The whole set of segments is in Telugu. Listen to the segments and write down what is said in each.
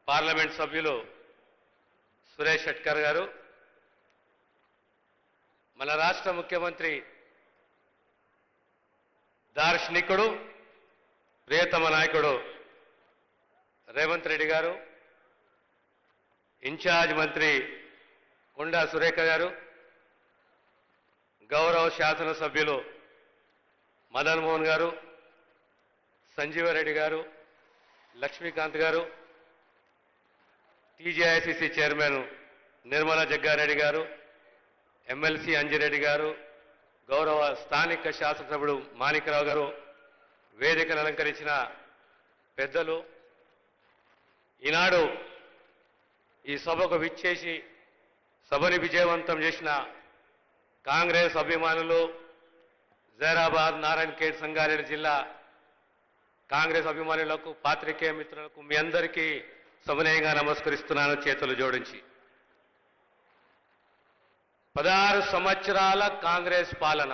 పార్లమెంట్ సభ్యులు సురేష్ షెట్కర్ గారు, మన రాష్ట్ర ముఖ్యమంత్రి దార్శనికుడు ప్రియతమ నాయకుడు రేవంత్ రెడ్డి గారు, ఇన్ఛార్జ్ మంత్రి కొండా సురేఖ గారు, గౌరవ శాసనసభ్యులు మదన్ మోహన్ గారు, సంజీవరెడ్డి గారు, లక్ష్మీకాంత్ గారు, టీజేఐసీసీ చైర్మన్ నిర్మలా జగ్గారెడ్డి గారు, ఎమ్మెల్సీ అంజిరెడ్డి గారు, గౌరవ స్థానిక శాసనసభ్యుడు మాణిక్రావు గారు, వేదికను అలంకరించిన పెద్దలు, ఈనాడు ఈ సభకు విచ్చేసి సభని విజయవంతం చేసిన కాంగ్రెస్ అభిమానులు, జైరాబాద్, నారాయణఖేడ్, సంగారెడ్డి జిల్లా కాంగ్రెస్ అభిమానులకు, పాత్రికేయ మిత్రులకు మీ అందరికీ సవినయంగా నమస్కరిస్తున్నాను చేతులు జోడించి. 16 సంవత్సరాల కాంగ్రెస్ పాలన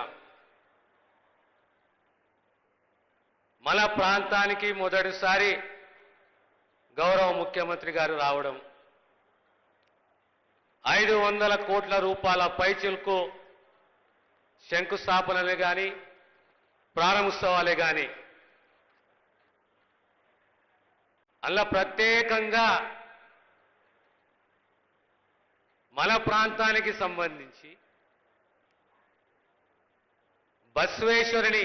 మన ప్రాంతానికి మొదటిసారి గౌరవ ముఖ్యమంత్రి గారు రావడం, 500 కోట్ల రూపాయల పైచిలకు శంకుస్థాపనలే కానీ ప్రారంభోత్సవాలే కానీ అలా ప్రత్యేకంగా మన ప్రాంతానికి సంబంధించి బసవేశ్వరుని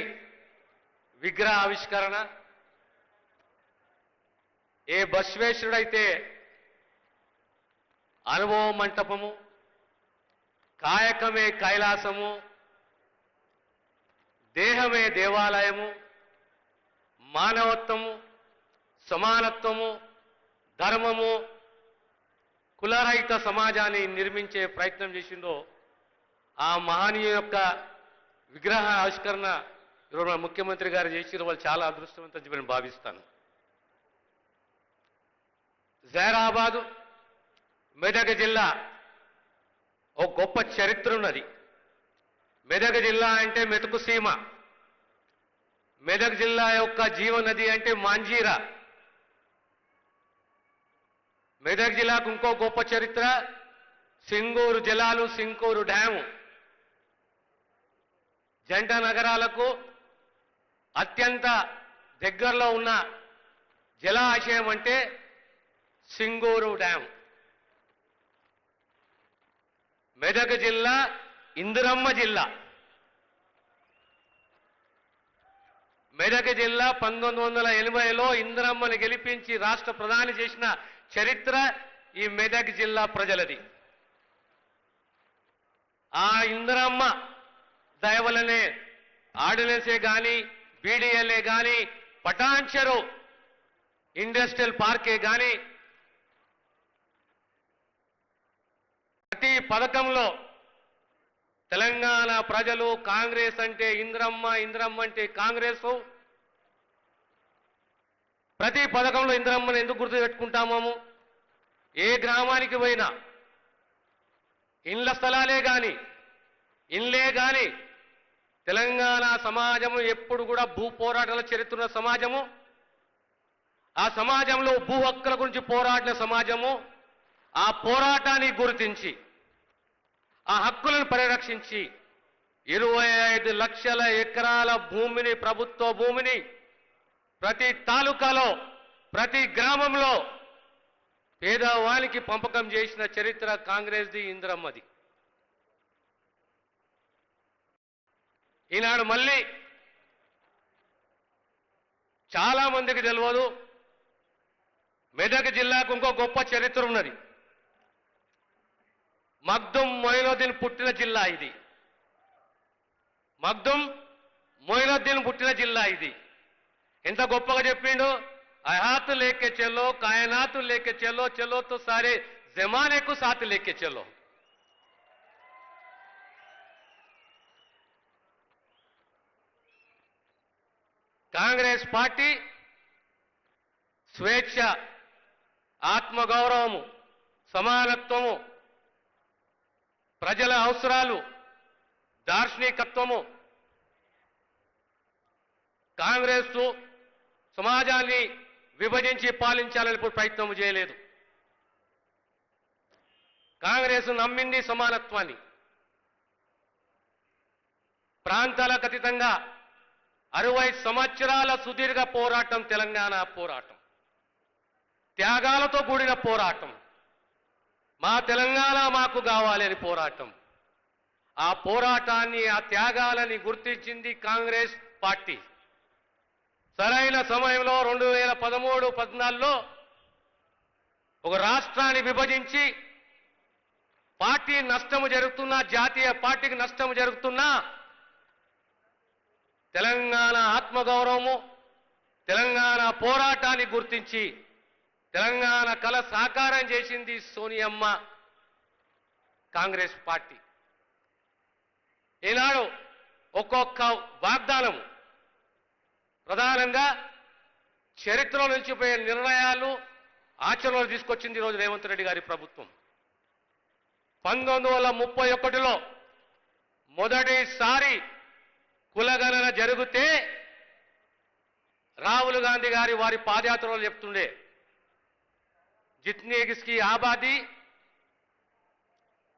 విగ్రహ ఆవిష్కరణ, ఏ బసవేశ్వరుడైతే అనుభవ మంటపము, కాయకమే కైలాసము, దేహమే దేవాలయము, మానవత్వము, సమానత్వము, ధర్మము, కులరహిత సమాజాన్ని నిర్మించే ప్రయత్నం చేసిందో ఆ మహనీయ యొక్క విగ్రహ ఆవిష్కరణ ఈరోజు మన ముఖ్యమంత్రి గారు చేసిన వాళ్ళు చాలా అదృష్టవంతం చెప్పని భావిస్తాను. జైరాబాదు, మెదక్ జిల్లా ఒక గొప్ప చరిత్ర ఉన్నది. మెదక్ జిల్లా అంటే మెతుకు సీమ, మెదక్ జిల్లా యొక్క జీవనది అంటే మాంజీరా. మెదక్ జిల్లాకు ఇంకో గొప్ప చరిత్ర సింగూరు జలాలు, సింగూరు డ్యాము. జంట నగరాలకు అత్యంత దగ్గరలో ఉన్న జలాశయం అంటే సింగూరు డ్యామ్. మెదక్ జిల్లా ఇందిరమ్మ జిల్లా. మెదక్ జిల్లా 1980లో ఇందిరమ్మని గెలిపించి రాష్ట్ర ప్రధాని చేసిన చరిత్ర ఈ మెదక్ జిల్లా ప్రజలది. ఆ ఇందిరమ్మ దయ వల్లనే ఆర్డినెన్సే కానీ, బీడీఎల్ఏ కానీ, పటాన్చెరు ఇండస్ట్రియల్ పార్కే కానీ ప్రతి పథకంలో తెలంగాణ ప్రజలు కాంగ్రెస్ అంటే ఇందిరమ్మ, ఇందిరమ్మ అంటే కాంగ్రెస్, ప్రతి పథకంలో ఇందిరమ్మను ఎందుకు గుర్తుపెట్టుకుంటాము? ఏ గ్రామానికి పోయినా ఇండ్ల స్థలాలే కానీ, ఇండ్లే కానీ, తెలంగాణ సమాజము ఎప్పుడు కూడా భూ పోరాటాల చరిత్ర ఉన్న సమాజము, ఆ సమాజంలో భూ హక్కుల గురించి పోరాడిన సమాజము, ఆ పోరాటాన్ని గుర్తించి ఆ హక్కులను పరిరక్షించి 25 లక్షల ఎకరాల భూమిని, ప్రభుత్వ భూమిని ప్రతి తాలూకాలో, ప్రతి గ్రామంలో పేదవానికి పంపకం చేసిన చరిత్ర కాంగ్రెస్ది, ఇందిరమ్మది. ఈనాడు మళ్ళీ చాలా మందికి తెలియదు, మెదక్ జిల్లాకు ఇంకో గొప్ప చరిత్ర ఉన్నది. మగ్దుం మొయినుద్దీన్ పుట్టిన జిల్లా ఇది. మగ్దుం మొయినుద్దీన్ పుట్టిన జిల్లా ఇది. ఎంత గొప్పగా చెప్పిండు, అయాత్ లేకే చలో, కాయనాత్ లేకే చలో, చలో తో సారే జమానే కు సాత్ లేకే చలో. కాంగ్రెస్ పార్టీ స్వేచ్ఛ, ఆత్మగౌరవము, సమానత్వము, ప్రజల అవసరాలు, దార్శనికత్వము, కాంగ్రెస్ సమాజాన్ని విభజించి పాలించాలని ప్రయత్నం చేయలేదు. కాంగ్రెస్ నమ్మింది సమానత్వాన్ని. ప్రాంతాలకు అతీతంగా 60 సంవత్సరాల సుదీర్ఘ పోరాటం తెలంగాణ పోరాటం, త్యాగాలతో కూడిన పోరాటం. మా తెలంగాణ మాకు కావాలి అని పోరాటం. ఆ పోరాటాన్ని, ఆ త్యాగాలని గుర్తించింది కాంగ్రెస్ పార్టీ. సరైన సమయంలో 2013-14లో ఒక రాష్ట్రాన్ని విభజించి పార్టీ నష్టము జరుగుతున్నా, జాతీయ పార్టీకి నష్టము జరుగుతున్నా తెలంగాణ ఆత్మగౌరవము, తెలంగాణ పోరాటాన్ని గుర్తించి తెలంగాణ కల సాకారం చేసింది సోనియమ్మ కాంగ్రెస్ పార్టీ. ఈనాడు ఒక్కొక్క వాగ్దానము ప్రధానంగా చరిత్రలో నిలిచిపోయే నిర్ణయాలు ఆచరణలో తీసుకొచ్చింది ఈరోజు రేవంత్ రెడ్డి గారి ప్రభుత్వం. 1931లో మొదటిసారి కులగణన జరిగితే రాహుల్ గాంధీ గారి వారి పాదయాత్రలో చెప్తుండే, జిత్నీ కిస్కి ఆబాదీ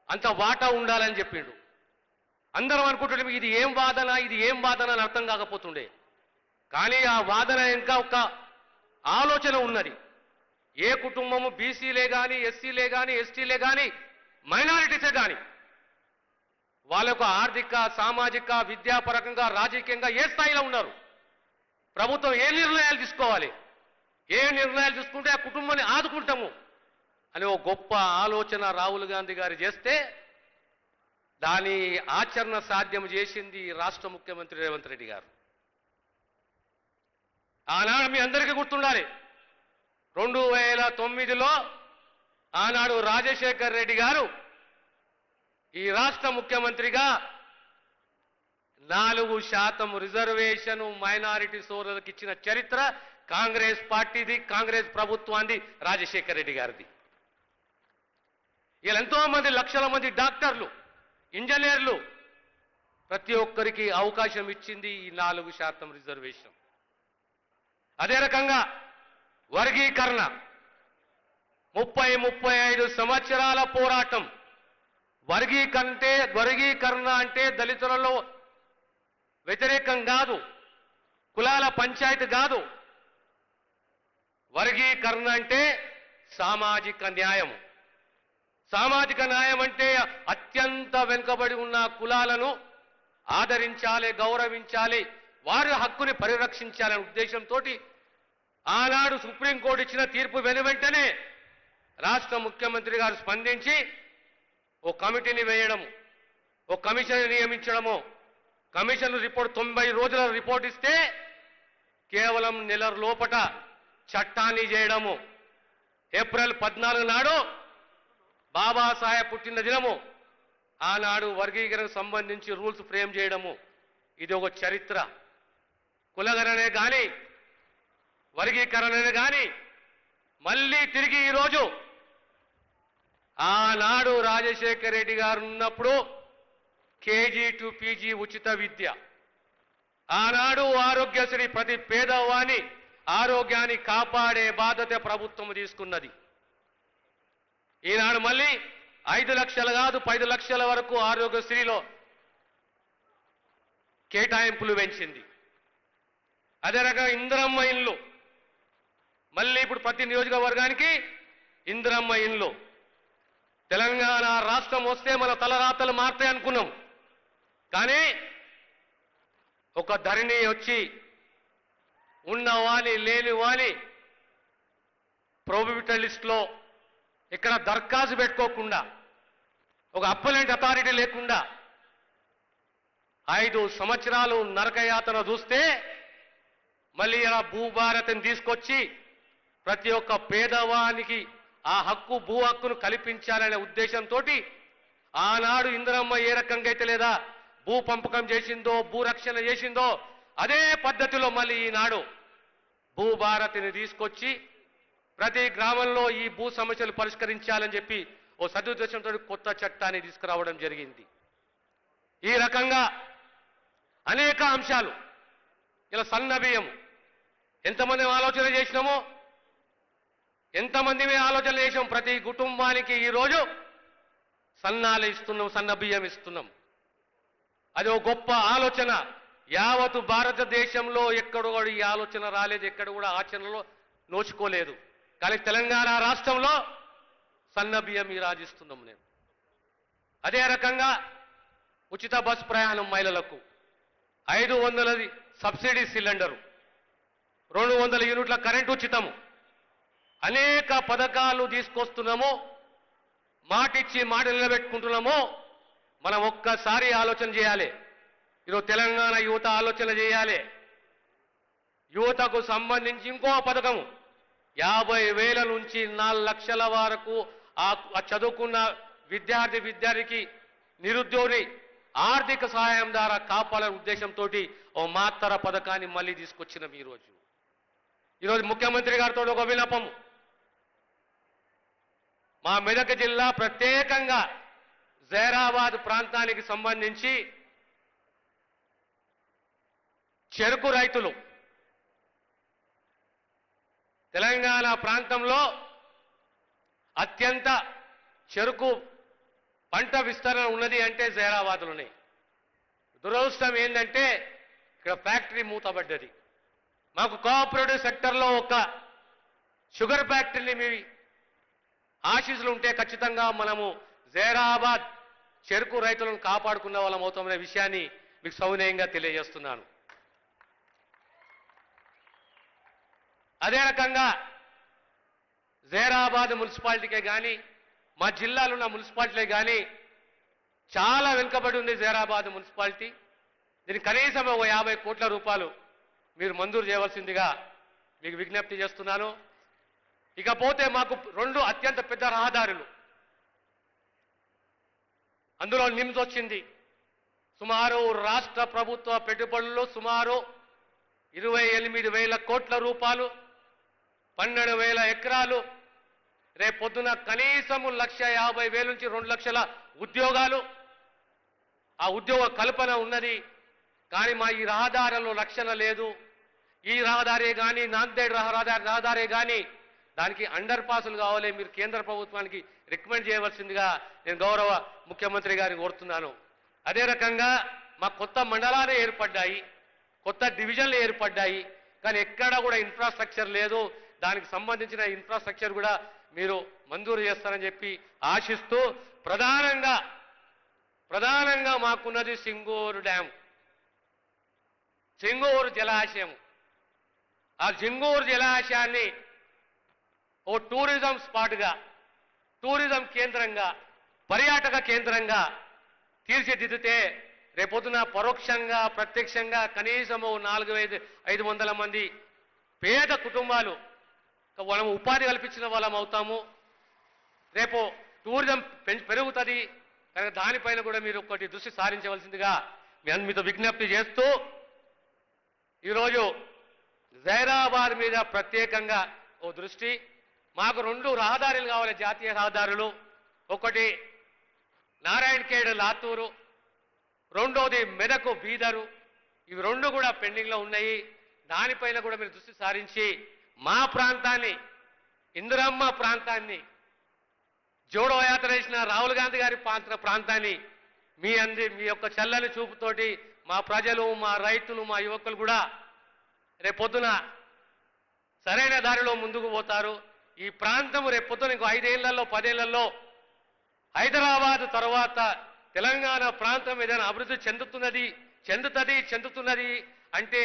అంత వాటా ఉండాలని చెప్పిండు. అందరం అనుకుంటుండే ఇది ఏం వాదన, ఇది ఏం వాదన అని అర్థం కాకపోతుండే. కానీ ఆ వాదన ఇంకా ఒక ఆలోచన ఉన్నది. ఏ కుటుంబము బీసీలే కానీ, ఎస్సీలే కానీ, ఎస్టీలే కానీ, మైనారిటీసే కానీ వాళ్ళకు ఆర్థిక, సామాజిక, విద్యాపరకంగా, రాజకీయంగా ఏ స్థాయిలో ఉన్నారు, ప్రభుత్వం ఏ నిర్ణయాలు తీసుకోవాలి, ఏ నిర్ణయాలు తీసుకుంటే ఆ కుటుంబాన్ని ఆదుకుంటాము అని ఒక గొప్ప ఆలోచన రాహుల్ గాంధీ గారు చేస్తే దాని ఆచరణ సాధ్యం చేసింది రాష్ట్ర ముఖ్యమంత్రి రేవంత్ రెడ్డి గారు. ఆనాడు మీ అందరికీ గుర్తుండాలి, 2009లో ఆనాడు రాజశేఖర్ రెడ్డి గారు ఈ రాష్ట్ర ముఖ్యమంత్రిగా 4% రిజర్వేషన్ మైనారిటీ సోదరులకు ఇచ్చిన చరిత్ర కాంగ్రెస్ పార్టీది, కాంగ్రెస్ ప్రభుత్వాన్ని, రాజశేఖర్ రెడ్డి గారిది. ఇలా ఎంతో మంది, లక్షల మంది డాక్టర్లు, ఇంజనీర్లు ప్రతి ఒక్కరికి అవకాశం ఇచ్చింది ఈ 4% రిజర్వేషన్. అదే రకంగా వర్గీకరణ 35 సంవత్సరాల పోరాటం. వర్గీకరణ అంటే దళితులలో వ్యతిరేకం కాదు, కులాల పంచాయతీ కాదు. వర్గీకరణ అంటే సామాజిక న్యాయం. సామాజిక న్యాయం అంటే అత్యంత వెనుకబడి ఉన్న కులాలను ఆదరించాలి, గౌరవించాలి, వారి హక్కుని పరిరక్షించాలనే ఉద్దేశంతో ఆనాడు సుప్రీంకోర్టు ఇచ్చిన తీర్పు వెనువెంటనే రాష్ట్ర ముఖ్యమంత్రి గారు స్పందించి ఓ కమిటీని వేయడము, ఓ కమిషన్ నియమించడము. కమిషన్ రిపోర్ట్ 90 రోజుల రిపోర్ట్ ఇస్తే కేవలం నెల లోపట చట్టాన్ని చేయడము. ఏప్రిల్ 14 నాడు బాబాసాహెబ్ పుట్టిన దినము, ఆనాడు వర్గీకరణకు సంబంధించి రూల్స్ ఫ్రేమ్ చేయడము. ఇది ఒక చరిత్ర. కులగణనే కానీ, వర్గీకరణనే కానీ మళ్ళీ తిరిగి ఈరోజు ఆనాడు రాజశేఖర్ రెడ్డి గారు ఉన్నప్పుడు కేజీ టు పీజీ ఉచిత విద్య, ఆనాడు ఆరోగ్యశ్రీ, ప్రతి పేదవాని ఆరోగ్యాన్ని కాపాడే బాధ్యత ప్రభుత్వం తీసుకున్నది. ఈనాడు మళ్ళీ 5 లక్షలు కాదు 10 లక్షల వరకు ఆరోగ్యశ్రీలో కేటాయింపులు పెంచింది. అదే రకంగా ఇందిరమ్మ ఇండ్లు, మళ్ళీ ఇప్పుడు ప్రతి నియోజకవర్గానికి ఇందిరమ్మ ఇండ్లు. తెలంగాణ రాష్ట్రం వస్తే మన తలరాతలు మారుతాయి అనుకున్నాం. కానీ ఒక ధరణి వచ్చి ఉన్నవాని లేని వాని ప్రోబిటరీ లిస్టులో ఇక్కడ దరఖాస్తు పెట్టుకోకుండా, ఒక అప్పలెంట్ అథారిటీ లేకుండా 5 సంవత్సరాలు నరకయాతన చూస్తే మళ్ళీ ఇలా భూభారతిని తీసుకొచ్చి ప్రతి ఒక్క పేదవానికి ఆ హక్కు, భూ హక్కును కల్పించాలనే ఉద్దేశంతో ఆనాడు ఇందిరమ్మ ఏ రకంగా అయితే లేదా భూ పంపకం చేసిందో, భూ రక్షణ చేసిందో అదే పద్ధతిలో మళ్ళీ ఈనాడు భూభారతిని తీసుకొచ్చి ప్రతి గ్రామంలో ఈ భూ సమస్యలు పరిష్కరించాలని చెప్పి ఓ సదుద్దేశంతో కొత్త చట్టాన్ని తీసుకురావడం జరిగింది. ఈ రకంగా అనేక అంశాలు. ఇలా సన్న బియ్యం ఎంతమంది ఆలోచన చేసినామో, ఎంతమంది ఆలోచన చేసాం, ప్రతి కుటుంబానికి ఈరోజు సన్నాలు ఇస్తున్నాం, సన్న బియ్యం ఇస్తున్నాం. అది ఒక గొప్ప ఆలోచన. యావత్తు భారతదేశంలో ఎక్కడ కూడా ఈ ఆలోచన రాలేదు, ఎక్కడ కూడా ఆచరణలో నోచుకోలేదు. కానీ తెలంగాణ రాష్ట్రంలో సన్న బియ్యం ఈ రాజిస్తున్నాం నేను. అదే రకంగా ఉచిత బస్ ప్రయాణం మహిళలకు, 500 సబ్సిడీ సిలిండరు, 200 యూనిట్ల కరెంటు ఉచితము, అనేక పథకాలు తీసుకొస్తున్నాము. మాటిచ్చి మాట నిలబెట్టుకుంటున్నాము. మనం ఒక్కసారి ఆలోచన చేయాలి. ఈరోజు తెలంగాణ యువత ఆలోచన చేయాలి. యువతకు సంబంధించి ఇంకో పథకము 50,000 నుంచి 4 లక్షల వరకు ఆ చదువుకున్న విద్యార్థికి నిరుద్యోగి ఆర్థిక సహాయం ద్వారా కాపాడాలనే ఉద్దేశంతో ఓ మాత్తర పథకాన్ని మళ్ళీ తీసుకొచ్చినాం. ఈరోజు ముఖ్యమంత్రి గారితో ఒక విన్నపము. మా మెదక్ జిల్లా ప్రత్యేకంగా జైరాబాద్ ప్రాంతానికి సంబంధించి చెరుకు రైతులు, తెలంగాణ ప్రాంతంలో అత్యంత చెరుకు పంట విస్తరణ ఉన్నది అంటే జైరాబాద్లోనే. దురదృష్టం ఏంటంటే ఇక్కడ ఫ్యాక్టరీ మూతబడ్డది. మాకు కోఆపరేటివ్ సెక్టర్లో ఒక షుగర్ ఫ్యాక్టరీని మీ ఆశీస్సులు ఉంటే ఖచ్చితంగా మనము జైరాబాద్ చెరుకు రైతులను కాపాడుకున్న వాళ్ళం అవుతామనే విషయాన్ని మీకు సవినయంగా తెలియజేస్తున్నాను. అదే రకంగా జైరాబాద్ మున్సిపాలిటీకే కానీ, మా జిల్లాలో ఉన్న మున్సిపాలిటీలే కానీ చాలా వెనుకబడి ఉంది జైరాబాద్ మున్సిపాలిటీ. దీనికి కనీసం ఒక 50 కోట్ల రూపాయలు మీరు మంజూరు చేయవలసిందిగా మీకు విజ్ఞప్తి చేస్తున్నాను. ఇకపోతే మాకు 2 అత్యంత పెద్ద రహదారులు, అందులో నిమ్స్ వచ్చింది. సుమారు రాష్ట్ర ప్రభుత్వ పెట్టుబడులు సుమారు 28,000 కోట్ల రూపాయలు, 12,000 ఎకరాలు. రేపు పొద్దున కనీసం 1,50,000 నుంచి 2 లక్షల ఉద్యోగాలు, ఆ ఉద్యోగ కల్పన ఉన్నది. కానీ మా ఈ రహదారుల్లో రక్షణ లేదు. ఈ రహదారే కానీ, నాందేడ్ రహదారే కానీ దానికి అండర్ పాసులు కావాలి. మీరు కేంద్ర ప్రభుత్వానికి రికమెండ్ చేయవలసిందిగా నేను గౌరవ ముఖ్యమంత్రి గారిని కోరుతున్నాను. అదే రకంగా మా కొత్త మండలాలు ఏర్పడ్డాయి, కొత్త డివిజన్లు ఏర్పడ్డాయి. కానీ ఎక్కడా కూడా ఇన్ఫ్రాస్ట్రక్చర్ లేదు. దానికి సంబంధించిన ఇన్ఫ్రాస్ట్రక్చర్ కూడా మీరు మంజూరు చేస్తారని చెప్పి ఆశిస్తూ, ప్రధానంగా మాకున్నది సింగూరు డ్యామ్, సింగూరు జలాశయం. ఆ సింగూరు జలాశయాన్ని ఓ టూరిజం స్పాట్గా, టూరిజం కేంద్రంగా, పర్యాటక కేంద్రంగా తీర్చిదిద్దితే రేపొద్దున పరోక్షంగా ప్రత్యక్షంగా కనీసం 400-500 మంది పేద కుటుంబాలు మనం ఉపాధి కల్పించిన వాళ్ళం అవుతాము. రేపు టూరిజం పెరుగుతుంది. కనుక దానిపైన కూడా మీరు ఒకటి దృష్టి సారించవలసిందిగా మీతో విజ్ఞప్తి చేస్తూ, ఈరోజు జైరాబాద్ మీద ప్రత్యేకంగా ఓ దృష్టి. మాకు 2 రహదారులు కావాలి, జాతీయ రహదారులు. ఒకటి నారాయణఖేడ్ లాతూరు, రెండోది మెదకు బీదరు. ఇవి 2 కూడా పెండింగ్లో ఉన్నాయి. దానిపైన కూడా మీరు దృష్టి సారించి మా ప్రాంతాన్ని, ఇందిరమ్మ ప్రాంతాన్ని, జోడో యాత్ర చేసిన రాహుల్ గాంధీ గారి ప్రాంతాన్ని మీ యొక్క చల్లని చూపుతోటి మా ప్రజలు, మా రైతులు, మా యువకులు కూడా రేపొద్దున సరైన దారిలో ముందుకు పోతారు. ఈ ప్రాంతం రేపొద్దున ఇంకో 5 ఏళ్లలో 10 ఏళ్లలో హైదరాబాద్ తర్వాత తెలంగాణ ప్రాంతం ఏదైనా అభివృద్ధి చెందుతున్నది అంటే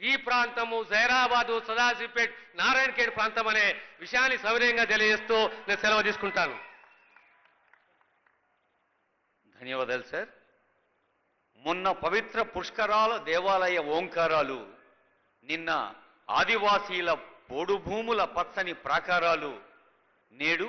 ఈ ప్రాంతము జైరాబాదు, సదాశివపేట్, నారాయణఖేడ్ ప్రాంతం అనే విషయాన్ని సవినయంగా తెలియజేస్తూ నేను సెలవు తీసుకుంటాను. ధన్యవాదాలు సార్. మొన్న పవిత్ర పుష్కరాల దేవాలయ ఓంకారాలు, నిన్న ఆదివాసీల పోడు భూముల పచ్చని ప్రాకారాలు, నేడు